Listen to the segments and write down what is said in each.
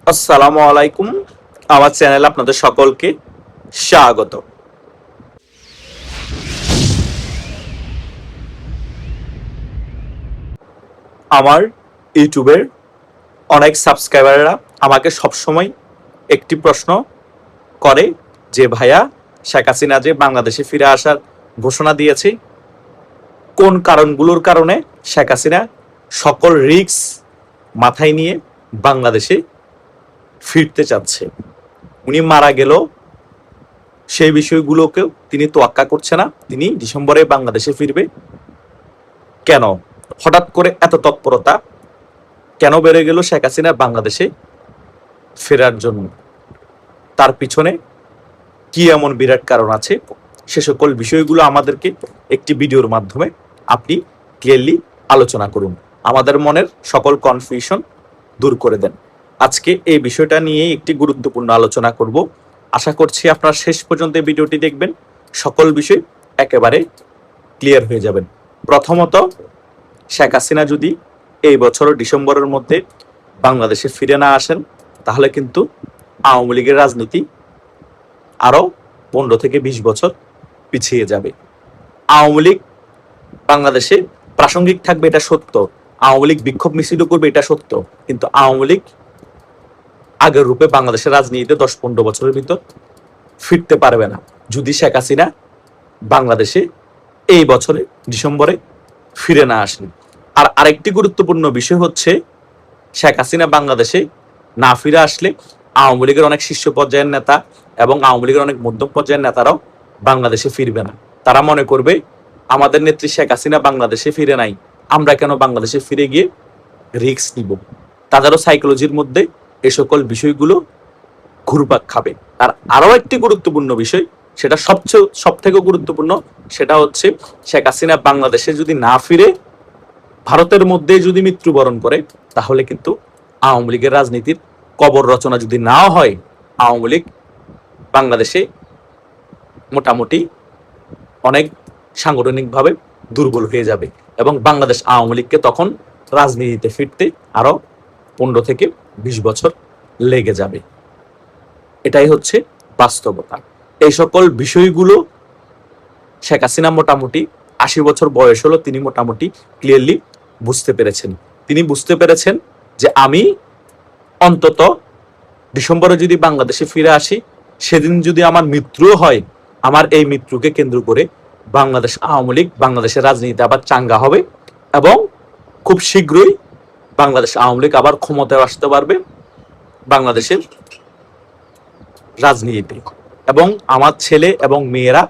আসসালামু আলাইকুম। আমার চ্যানেলে আপনাদের সকলকে স্বাগত। আমার ইউটিউবের অনেক সাবস্ক্রাইবাররা আমাকে সবসময় একটি প্রশ্ন করে যে ভাইয়া, শেখ হাসিনা যে বাংলাদেশে ফিরে আসার ঘোষণা দিয়েছে, কোন কারণগুলোর কারণে শেখ হাসিনা সকল রিস্ক মাথায় নিয়ে বাংলাদেশে ফিরতে চাচ্ছে। উনি মারা গেল, সেই বিষয়গুলোকেও তিনি তোয়াক্কা করছে না। তিনি ডিসেম্বরে বাংলাদেশে ফিরবে। কেন হঠাৎ করে এত তৎপরতা কেন বেড়ে গেল শেখ হাসিনা বাংলাদেশে ফেরার জন্য? তার পিছনে কি এমন বিরাট কারণ আছে? সে সকল বিষয়গুলো আমাদেরকে একটি ভিডিওর মাধ্যমে আপনি ক্লিয়ারলি আলোচনা করুন, আমাদের মনের সকল কনফিউশন দূর করে দেন। আজকে এই বিষয়টা নিয়ে একটি গুরুত্বপূর্ণ আলোচনা করব। আশা করছি আপনারা শেষ পর্যন্ত এই ভিডিওটি দেখবেন, সকল বিষয় একেবারে ক্লিয়ার হয়ে যাবেন। প্রথমত, শেখ হাসিনা যদি এই বছর ডিসেম্বরের মধ্যে বাংলাদেশে ফিরে না আসেন, তাহলে কিন্তু আওয়ামী লীগের রাজনীতি আরো 15 থেকে 20 বছর পিছিয়ে যাবে। আওয়ামী লীগ বাংলাদেশে প্রাসঙ্গিক থাকবে, এটা সত্য। আওয়ামী লীগ বিক্ষোভ মিছিলও করবে, এটা সত্য। কিন্তু আওয়ামী লীগ আগের রূপে বাংলাদেশের রাজনীতিতে 10-15 বছরের ভিতর ফিরতে পারবে না, যদি শেখ হাসিনা বাংলাদেশে এই বছরে ডিসেম্বরে ফিরে না আসেন। আর আরেকটি গুরুত্বপূর্ণ বিষয় হচ্ছে, শেখ হাসিনা বাংলাদেশে না ফিরে আসলে আওয়ামী লীগের অনেক শীর্ষ পর্যায়ের নেতা এবং আওয়ামী লীগের অনেক মধ্যম পর্যায়ের নেতারাও বাংলাদেশে ফিরবে না। তারা মনে করবে, আমাদের নেত্রী শেখ হাসিনা বাংলাদেশে ফিরে নাই, আমরা কেন বাংলাদেশে ফিরে গিয়ে রিস্ক নিব? তাদেরও সাইকোলজির মধ্যে এ সকল বিষয়গুলো ঘুরপাক খাবে। আর আরো একটি গুরুত্বপূর্ণ বিষয়, সেটা সব থেকে গুরুত্বপূর্ণ, সেটা হচ্ছে শেখ হাসিনা বাংলাদেশে যদি না ফিরে ভারতের মধ্যে যদি মৃত্যুবরণ করে, তাহলে কিন্তু আওয়ামী লীগের রাজনীতির কবর রচনা যদি নাও হয়, আওয়ামী লীগ বাংলাদেশে মোটামুটি অনেক সাংগঠনিকভাবে দুর্বল হয়ে যাবে এবং বাংলাদেশ আওয়ামী লীগকে তখন রাজনীতিতে ফিরতে আরো 15 থেকে 20 বছর লেগে যাবে। এটাই হচ্ছে বাস্তবতা। এই সকল বিষয়গুলো শেখ হাসিনা মোটামুটি 80 বছর বয়স হলো, তিনি মোটামুটি ক্লিয়ারলি বুঝতে পেরেছেন। তিনি বুঝতে পেরেছেন যে আমি অন্তত ডিসেম্বরে যদি বাংলাদেশে ফিরে আসি, সেদিন যদি আমার মৃত্যু হয়, আমার এই মৃত্যুকে কেন্দ্র করে বাংলাদেশ আওয়ামী লীগ বাংলাদেশের রাজনীতিতে আবার চাঙ্গা হবে এবং খুব শীঘ্রই বাংলাদেশ আওয়ামী লীগ আবার ক্ষমতায় আসতে পারবে বাংলাদেশের রাজনীতিতে, এবং আমার ছেলে এবং মেয়েরা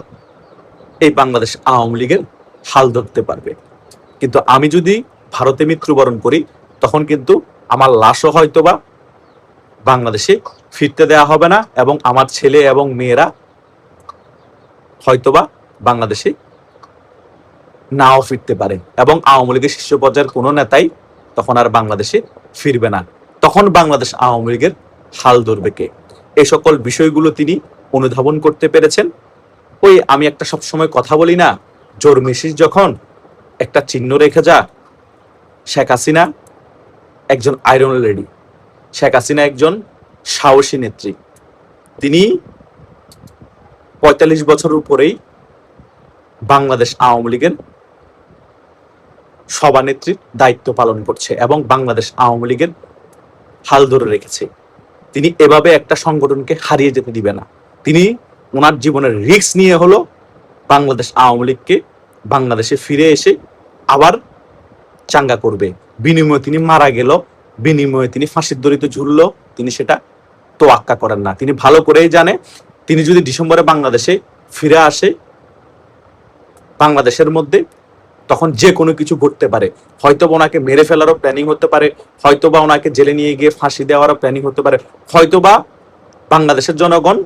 এই বাংলাদেশ আওয়ামী লীগের হাল ধরতে পারবে। কিন্তু আমি যদি ভারতে মৃত্যুবরণ করি, তখন কিন্তু আমার লাশও হয়তোবা বাংলাদেশে ফিরতে দেওয়া হবে না এবং আমার ছেলে এবং মেয়েরা হয়তোবা বাংলাদেশে নাও ফিরতে পারে এবং আওয়ামী লীগের শীর্ষ পর্যায়ের কোনো নেতাই তখন আর বাংলাদেশে ফিরবে না। তখন বাংলাদেশ আওয়ামী লীগের হাল ধরবে কে? এই সকল বিষয়গুলো তিনি অনুধাবন করতে পেরেছেন। ওই আমি একটা সবসময় কথা বলি না, জোর মেসিস যখন একটা চিহ্ন রেখে যা। শেখ হাসিনা একজন আয়রন লেডি, শেখ হাসিনা একজন সাহসী নেত্রী। তিনি 45 বছর উপরেই বাংলাদেশ আওয়ামী লীগের সভানেত্রীর দায়িত্ব পালন করছে এবং বাংলাদেশ আওয়ামী লীগের হাল ধরে রেখেছে। তিনি এভাবে একটা সংগঠনকে হারিয়ে যেতে দিবে না। তিনি ওনার জীবনের রিস্ক নিয়ে হলো বাংলাদেশ আওয়ামী লীগকে বাংলাদেশে ফিরে এসে আবার চাঙ্গা করবে। বিনিময়ে তিনি মারা গেল, বিনিময়ে তিনি ফাঁসির দড়িতে ঝুলল, তিনি সেটা তোয়াক্কা করেন না। তিনি ভালো করেই জানে, তিনি যদি ডিসেম্বরে বাংলাদেশে ফিরে আসে, বাংলাদেশের মধ্যে তখন যে কোনো কিছু ঘটতে পারে। হয়তোবা ওনাকে মেরে ফেলারও প্ল্যানিং হতে পারে, হয়তোবা ওনাকে জেলে নিয়ে গিয়ে ফাঁসি দেওয়ারও প্ল্যানিং হতে পারে, হয়তোবা বাংলাদেশের জনগণ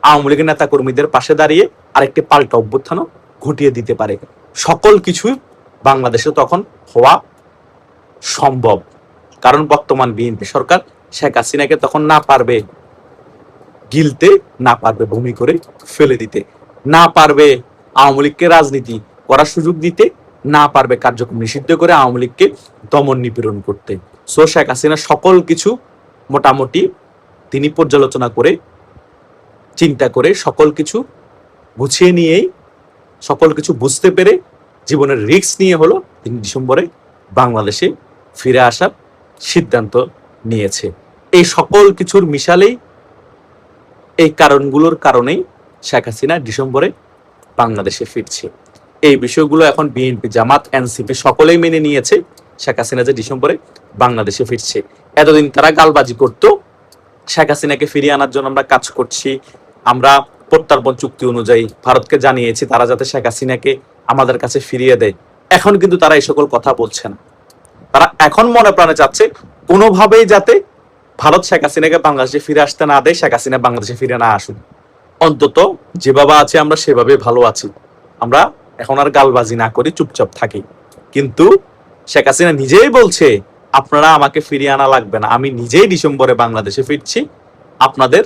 আওয়ামী লীগের নেতা কর্মীদের পাশে দাঁড়িয়ে আরেকটি পাল্টা অভ্যুত্থানও ঘটিয়ে দিতে পারে। সকল কিছুই বাংলাদেশে তখন হওয়া সম্ভব, কারণ বর্তমান বিএনপি সরকার শেখ হাসিনাকে তখন না পারবে গিলতে, না পারবে ভূমি করে ফেলে দিতে, না পারবে আওয়ামী লীগকে রাজনীতি করার সুযোগ দিতে, না পারবে কার্যক্রম নিষিদ্ধ করে আওয়ামী লীগকে দমন নিপীড়ন করতে। সো শেখ হাসিনা সকল কিছু মোটামুটি তিনি পর্যালোচনা করে চিন্তা করে সকল কিছু গুছিয়ে নিয়েই সকল কিছু বুঝতে পেরে জীবনের রিস্ক নিয়ে হলো তিনি ডিসেম্বরে বাংলাদেশে ফিরে আসার সিদ্ধান্ত নিয়েছে। এই সকল কিছুর মিশালেই এই কারণগুলোর কারণেই শেখ হাসিনা ডিসেম্বরে বাংলাদেশে ফিরছে। এই বিষয়গুলো এখন বিএনপি, জামাত, এনসিপি সকলেই মেনে নিয়েছে শেখ হাসিনা যে ডিসেম্বরে বাংলাদেশে ফিরছে। এতদিন তারা গালবাজি করত, শেখ হাসিনাকে ফিরিয়ে আনার জন্য আমরা কাজ করছি, আমরা প্রত্যর্পণ চুক্তি অনুযায়ী ভারতকে জানিয়েছি তারা যাতে শেখ হাসিনাকে আমাদের কাছে ফিরিয়ে দেয়। এখন কিন্তু তারা এই সকল কথা বলছে না। তারা এখন মনে প্রাণে চাচ্ছে কোনোভাবেই যাতে ভারত শেখ হাসিনাকে বাংলাদেশে ফিরে আসতে না দেয়, শেখ হাসিনা বাংলাদেশে ফিরে না আসুন। অন্তত যেভাবে আছে আমরা সেভাবে ভালো আছি, আমরা এখন আর গালবাজি না করি, চুপচাপ থাকি। কিন্তু শেখ হাসিনা নিজেই বলছে আপনারা আমাকে ফিরিয়ে আনা লাগবে না, আমি নিজেই ডিসেম্বরে বাংলাদেশে ফিরছি, আপনাদের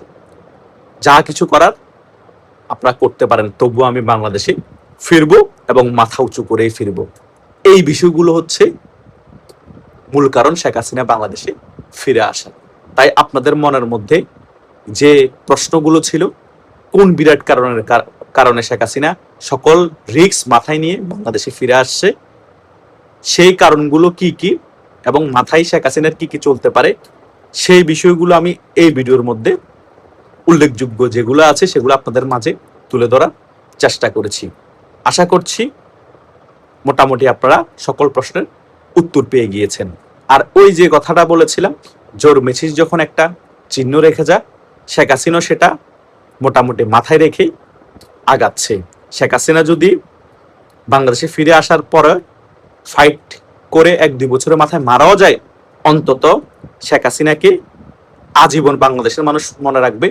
যা কিছু করার আপনারা করতে পারেন, তবুও আমি বাংলাদেশে ফিরবো এবং মাথা উঁচু করেই ফিরবো। এই বিষয়গুলো হচ্ছে মূল কারণ শেখ হাসিনা বাংলাদেশে ফিরে আসা। তাই আপনাদের মনের মধ্যে যে প্রশ্নগুলো ছিল কোন বিরাট কারণে শেখ হাসিনা সকল রিস্ক মাথায় নিয়ে বাংলাদেশে ফিরে আসছে, সেই কারণগুলো কি কি এবং মাথায় শেখ হাসিনার কি কি চলতে পারে, সেই বিষয়গুলো আমি এই ভিডিওর মধ্যে উল্লেখযোগ্য যেগুলো আছে সেগুলো আপনাদের মাঝে তুলে ধরার চেষ্টা করেছি। আশা করছি মোটামুটি আপনারা সকল প্রশ্নের উত্তর পেয়ে গিয়েছেন। আর ওই যে কথাটা বলেছিলাম, জোর মেছিস যখন একটা চিহ্ন রেখে যা, শেখ হাসিনা সেটা মোটামুটি মাথায় রেখেই আগাচ্ছে। শেখ হাসিনা যদি বাংলাদেশে ফিরে আসার পরে ফাইট করে 1-2 বছরের মাথায় মারাও যায়, অন্তত শেখ হাসিনাকে আজীবন বাংলাদেশের মানুষ মনে রাখবে,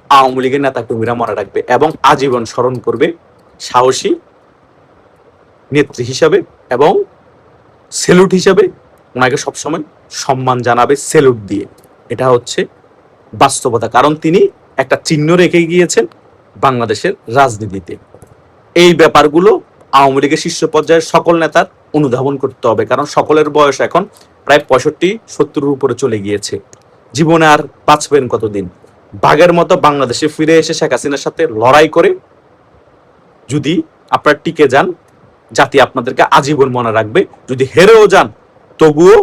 আওয়ামী লীগের নেতা কর্মীরা মনে রাখবে এবং আজীবন স্মরণ করবে সাহসী নেত্রী হিসাবে এবং সেলুট হিসাবে ওনাকে সবসময় সম্মান জানাবে সেলুট দিয়ে। এটা হচ্ছে বাস্তবতা, কারণ তিনি একটা চিহ্ন রেখে গিয়েছেন বাংলাদেশের রাজনীতিতে। এই ব্যাপারগুলো আওয়ামী লীগের শীর্ষ পর্যায়ের সকল নেতার অনুধাবন করতে হবে, কারণ সকলের বয়স এখন প্রায় 65-70-এর উপরে চলে গিয়েছে। জীবনে আর বাঁচবেন কতদিন? বাঘের মতো বাংলাদেশে ফিরে এসে শেখ হাসিনার সাথে লড়াই করে যদি আপনারা টিকে যান, জাতি আপনাদেরকে আজীবন মনে রাখবে। যদি হেরেও যান, তবুও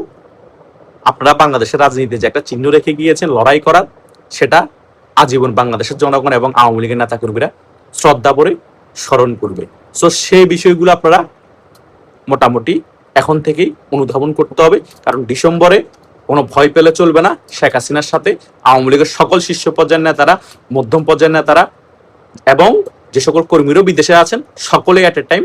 আপনারা বাংলাদেশের রাজনীতিতে যে একটা চিহ্ন রেখে গিয়েছেন লড়াই করার, সেটা আজীবন বাংলাদেশের জনগণ এবং আওয়ামী লীগের নেতা কর্মীরা শ্রদ্ধা করে স্মরণ করবে। সো সেই বিষয়গুলো আপনারা মোটামুটি এখন থেকেই অনুধাবন করতে হবে, কারণ ডিসেম্বরে কোনো ভয় পেলে চলবে না। শেখ হাসিনার সাথে আওয়ামী লীগের সকল শীর্ষ পর্যায়ের নেতারা, মধ্যম পর্যায়ের নেতারা এবং যে সকল কর্মীরাও বিদেশে আছেন সকলেই অ্যাট এ টাইম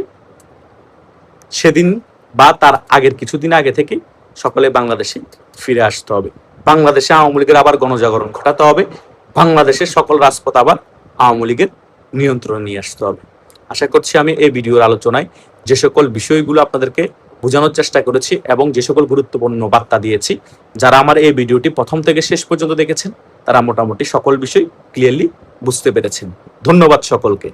সেদিন বা তার আগের কিছুদিন আগে থেকে সকলে বাংলাদেশে ফিরে আসতে হবে। বাংলাদেশে আওয়ামী লীগের আবার গণজাগরণ ঘটাতে হবে, বাংলাদেশের সকল রাজপথ আবার আওয়ামী লীগের নিয়ন্ত্রণ নিয়ে আসতে হবে। আশা করছি আমি এই ভিডিওর আলোচনায় যে সকল বিষয়গুলো আপনাদেরকে বোঝানোর চেষ্টা করেছি এবং যে সকল গুরুত্বপূর্ণ বার্তা দিয়েছি, যারা আমার এই ভিডিওটি প্রথম থেকে শেষ পর্যন্ত দেখেছেন তারা মোটামুটি সকল বিষয় ক্লিয়ারলি বুঝতে পেরেছেন। ধন্যবাদ সকলকে।